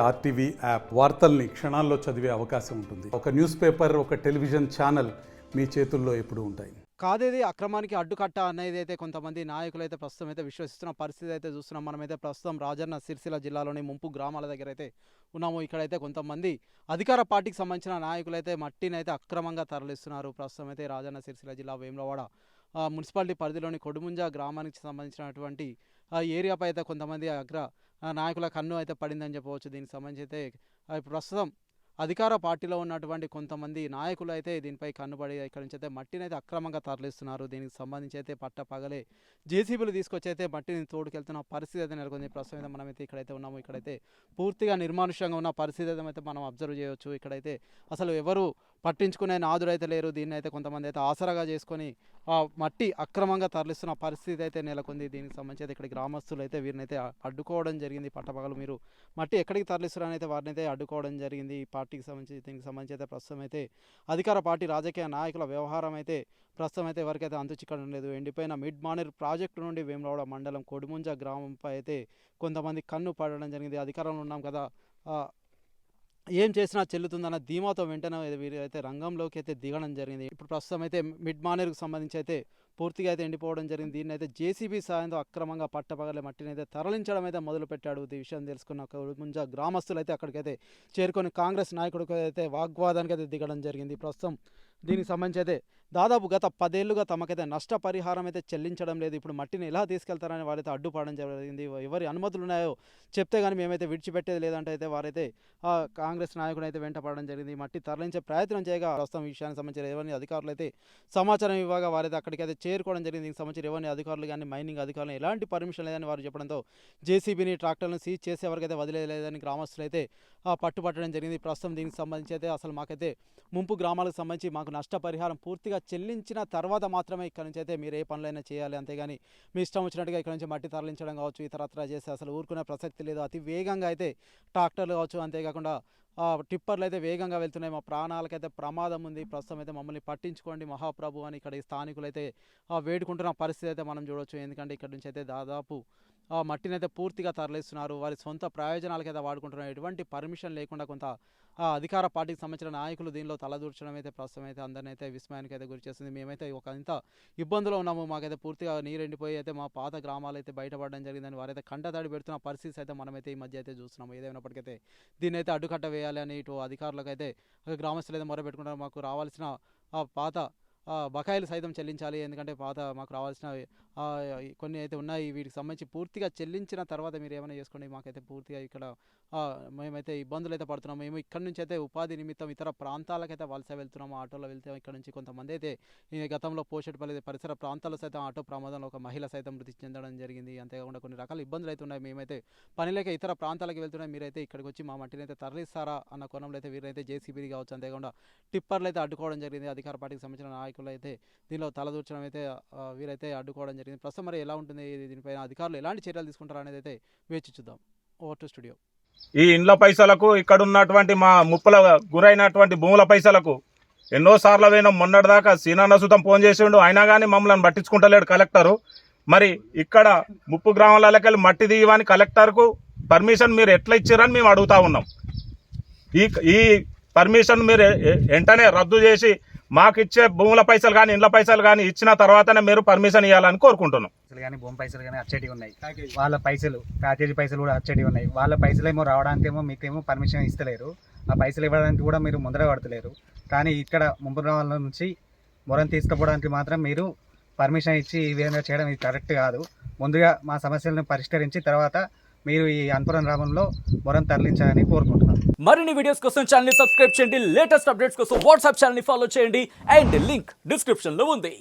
RTV app వార్తల్ని క్షణాల్లో చదివే అవకాశం ఉంటుంది. ఒక న్యూస్ పేపర్, ఒక టెలివిజన్ ఛానల్ మీ చేతుల్లో ఎప్పుడూ ఉంటాయి. కాదేది అక్రమానికి అడ్డుకట్ట అనేది అయితే కొంతమంది నాయకులు అయితే ప్రస్తుతం అయితే విశ్వసిస్తున్న పరిస్థితి అయితే చూస్తున్నాం. మనమైతే ప్రస్తుతం రాజన్న సిరిసిల్ల జిల్లాలోని ముంపు గ్రామాల దగ్గర అయితే ఉన్నాము. ఇక్కడైతే కొంతమంది అధికార పార్టీకి సంబంధించిన నాయకులు అయితే మట్టిని అయితే అక్రమంగా తరలిస్తున్నారు. ప్రస్తుతం అయితే రాజన్న సిరిసిల్ల జిల్లా వేములవాడ మున్సిపాలిటీ పరిధిలోని కొడుముంజ గ్రామానికి సంబంధించినటువంటి ఏరియాపై అయితే కొంతమంది నాయకుల కన్ను అయితే పడిందని చెప్పవచ్చు. దీనికి సంబంధించి అయితే ప్రస్తుతం అధికార పార్టీలో ఉన్నటువంటి కొంతమంది నాయకులు అయితే దీనిపై కన్నుబడి ఇక్కడి నుంచి అయితే మట్టిని అయితే అక్రమంగా తరలిస్తున్నారు. దీనికి సంబంధించి అయితే పగలే జేసీబీలు తీసుకొచ్చి అయితే మట్టిని తోడుకెళ్తున్న పరిస్థితి అయితే నెలకొంది. ప్రస్తుతం అయితే మనమైతే ఇక్కడైతే ఉన్నాము. ఇక్కడైతే పూర్తిగా నిర్మానుష్యంగా ఉన్న పరిస్థితి అయితే మనం అబ్జర్వ్ చేయవచ్చు. ఇక్కడైతే అసలు ఎవరు పట్టించుకునే నాదురైతే లేరు. దీన్ని అయితే కొంతమంది అయితే ఆసరాగా చేసుకొని మట్టి అక్రమంగా తరలిస్తున్న పరిస్థితి అయితే నెలకొంది. దీనికి సంబంధించి అయితే ఇక్కడ గ్రామస్తులు అయితే వీరిని అయితే అడ్డుకోవడం జరిగింది. పట్టపగలు మీరు మట్టి ఎక్కడికి తరలిస్తున్నారని అయితే వారిని అయితే అడ్డుకోవడం జరిగింది. ఈ పార్టీకి సంబంధించి దీనికి సంబంధించి అయితే ప్రస్తుతం అయితే అధికార పార్టీ రాజకీయ నాయకుల వ్యవహారం అయితే ప్రస్తుతం అయితే ఎవరికైతే అంతు చిక్కడం లేదు. ఎండిపోయిన మిడ్ మానేర్ ప్రాజెక్టు నుండి వేములవాడ మండలం కొడుముంజ గ్రామంపై అయితే కొంతమంది కన్ను పడడం జరిగింది. అధికారంలో ఉన్నాం కదా, ఏం చేసినా చెల్లుతుందన్న ధీమాతో వెంటనే వీరు అయితే రంగంలోకి అయితే దిగడం జరిగింది. ఇప్పుడు ప్రస్తుతం అయితే మిడ్ మానేర్కు సంబంధించి అయితే పూర్తిగా అయితే ఎండిపోవడం జరిగింది. దీన్ని అయితే జేసీబీ సాయంతో అక్రమంగా పట్టపగలే మట్టిని అయితే తరలించడం అయితే మొదలుపెట్టాడు. ఈ విషయం తెలుసుకున్న కొడుముంజ గ్రామస్తులు అయితే అక్కడికైతే చేరుకొని కాంగ్రెస్ నాయకుడికి అయితే వాగ్వాదానికి అయితే దిగడం జరిగింది. ప్రస్తుతం దీనికి సంబంధించి అయితే దాదాపు గత 10 ఏళ్లుగా తమకైతే నష్టపరిహారం అయితే చెల్లించడం లేదు. ఇప్పుడు మట్టిని ఎలా తీసుకెళ్తారని వారైతే అడ్డుపడడం జరిగింది. ఎవరి అనుమతులు ఉన్నాయో చెప్తే కానీ మేమైతే విడిచిపెట్టేది లేదంటే అయితే వారైతే కాంగ్రెస్ నాయకుడు అయితే వెంట పడడం జరిగింది. మట్టి తరలించే ప్రయత్నం చేయగా ప్రస్తుతం ఈ విషయానికి సంబంధించిన ఎవరిని అధికారులు అయితే సమాచారం ఇవ్వగా వారైతే అక్కడికి అయితే చేరుకోవడం జరిగింది. దీనికి సంబంధించిన ఎవరిని అధికారులు కానీ మైనింగ్ అధికారులు ఎలాంటి పర్మిషన్ లేదని వారు చెప్పడంతో జేసీబీని ట్రాక్టర్లను సీజ్ చేసే వరకైతే వదిలేదని గ్రామస్తులు అయితే పట్టుపట్టడం జరిగింది. ప్రస్తుతం దీనికి సంబంధించి అయితే అసలు మాకైతే ముంపు గ్రామాలకు సంబంధించి మాకు నష్టపరిహారం పూర్తిగా చెల్లించిన తర్వాత మాత్రమే ఇక్కడ నుంచి అయితే మీరు ఏ పనులైనా చేయాలి, అంతేగాని మీ ఇష్టం వచ్చినట్టుగా ఇక్కడ నుంచి మట్టి తరలించడం కావచ్చు, ఇతరత్రా చేస్తే అసలు ఊరుకునే ప్రసక్తి లేదు. అతి వేగంగా అయితే ట్రాక్టర్లు కావచ్చు, అంతేకాకుండా టిప్పర్లు అయితే వేగంగా వెళ్తున్నాయి. మా ప్రాణాలకైతే ప్రమాదం ఉంది. ప్రస్తుతం అయితే మమ్మల్ని పట్టించుకోండి మహాప్రభు అని ఇక్కడ ఈ స్థానికులు అయితే వేడుకుంటున్న పరిస్థితి అయితే మనం చూడవచ్చు. ఎందుకంటే ఇక్కడ నుంచి అయితే దాదాపు మట్టిని అయితే పూర్తిగా తరలిస్తున్నారు. వారి సొంత ప్రయోజనాలకైతే వాడుకుంటున్నారు. ఎటువంటి పర్మిషన్ లేకుండా కొంత అధికార పార్టీకి సంబంధించిన నాయకులు దీనిలో తలదూర్చడం అయితే ప్రస్తుతం అయితే అందరినీ అయితే విస్మయానికి అయితే గురి చేస్తుంది. మేమైతే ఒక ఇంత ఇబ్బందులో ఉన్నాము, మాకైతే పూర్తిగా నీరు ఎండిపోయి అయితే మా పాత గ్రామాలు అయితే బయటపడడం జరిగిందని వారైతే కంటతడి పెడుతున్న పరిస్థితి అయితే మనమైతే ఈ మధ్య అయితే చూస్తున్నాము. ఏదైనప్పటికైతే దీన్ని అయితే అడ్డుకట్ట వేయాలి అని ఇటు అధికారులకు అయితే గ్రామస్తులు అయితే మొరపెట్టుకుంటారు. మాకు రావాల్సిన పాత బకాయిలు సైతం చెల్లించాలి, ఎందుకంటే మాకు రావాల్సిన కొన్ని అయితే ఉన్నాయి, వీటికి సంబంధించి పూర్తిగా చెల్లించిన తర్వాత మీరు ఏమైనా చేసుకోండి, మాకైతే పూర్తిగా ఇక్కడ మేమైతే ఇబ్బందులు అయితే పడుతున్నాము. మేము ఇక్కడ నుంచి అయితే ఉపాధి నిమిత్తం ఇతర ప్రాంతాలకైతే వలస వెళ్తున్నాము. ఆటోలో వెళ్తే ఇక్కడ నుంచి కొంతమంది అయితే ఈ గతంలో పోషెట్పల్లి పరిసర ప్రాంతాల్లో సైతం ఆటో ప్రమాదంలో ఒక మహిళ సైతం మృతి చెందడం జరిగింది. అంతేకాకుండా కొన్ని రకాల ఇబ్బందులు అయితే ఉన్నాయి. మేమైతే పని లేక ఇతర ప్రాంతాలకు వెళ్తున్నాయి, మీరైతే ఇక్కడికి వచ్చి మా మట్టిని అయితే తరలిస్తారా అన్న కోణంలో అయితే వీరైతే జేసీబీ కావచ్చు, అంతేకాకుండా టిప్పర్లు అయితే అడ్డుకోవడం జరిగింది. అధికార పార్టీకి సంబంధించిన నాయకులు అయితే దీనిలో తలదూర్చడం అయితే వీరైతే అడ్డుకోవడం జరిగింది. ప్రస్తుతం మరి ఎలా ఉంటుంది, దీనిపైన అధికారులు ఎలాంటి చర్యలు తీసుకుంటారు అనేది అయితే వేచి చూద్దాం. Over to studio. ఈ ఇండ్ల పైసలకు, ఇక్కడ ఉన్నటువంటి మా ముప్పుల గురైనటువంటి భూముల పైసలకు ఎన్నోసార్లు పోయినాం. మొన్నటిదాకా సీనన్న సుతం ఫోన్ చేసిండు, అయినా కానీ మమ్మల్ని పట్టించుకుంటలేడు కలెక్టరు. మరి ఇక్కడ ముప్పు గ్రామాలకెళ్ళి మట్టి తీయమని కలెక్టర్కు పర్మిషన్ మీరు ఎట్లా ఇచ్చారని మేము అడుగుతా ఉన్నాం. ఈ పర్మిషన్ మీరు వెంటనే రద్దు చేసి మాకు ఇచ్చే భూముల పైసలు కానీ ఇండ్ల పైసలు కానీ ఇచ్చిన తర్వాతనే మీరు పర్మిషన్ ఇవ్వాలని కోరుకుంటున్నాం. కానీ భూమి పైసలు కానీ అచ్చటివి ఉన్నాయి, వాళ్ళ పైసలు ప్యాకేజీ పైసలు కూడా అచ్చటివి ఉన్నాయి. వాళ్ళ పైసలేమో రావడానికేమో మీకేమో పర్మిషన్ ఇస్తలేరు, ఆ పైసలు ఇవ్వడానికి కూడా మీరు ముందర పడతలేరు. కానీ ఇక్కడ ముంపు గ్రామాల నుంచి మొరం తీసుకుపోవడానికి మాత్రం మీరు పర్మిషన్ ఇచ్చి ఈ విధంగా చేయడం ఇది కరెక్ట్ కాదు. ముందుగా మా సమస్యలను పరిష్కరించి తర్వాత మీరు ఈ అన్పురం గ్రామంలో మొరం తరలించాలని కోరుకుంటున్నాను. మరిన్ని వీడియోస్ కోసం ఛానల్ ని సబ్స్క్రైబ్ చేయండి, లేటెస్ట్ అప్డేట్స్ కోసం వాట్సాప్ ఛానల్ ని ఫాలో చేయండి అండ్ లింక్ డిస్క్రిప్షన్ లో ఉంది.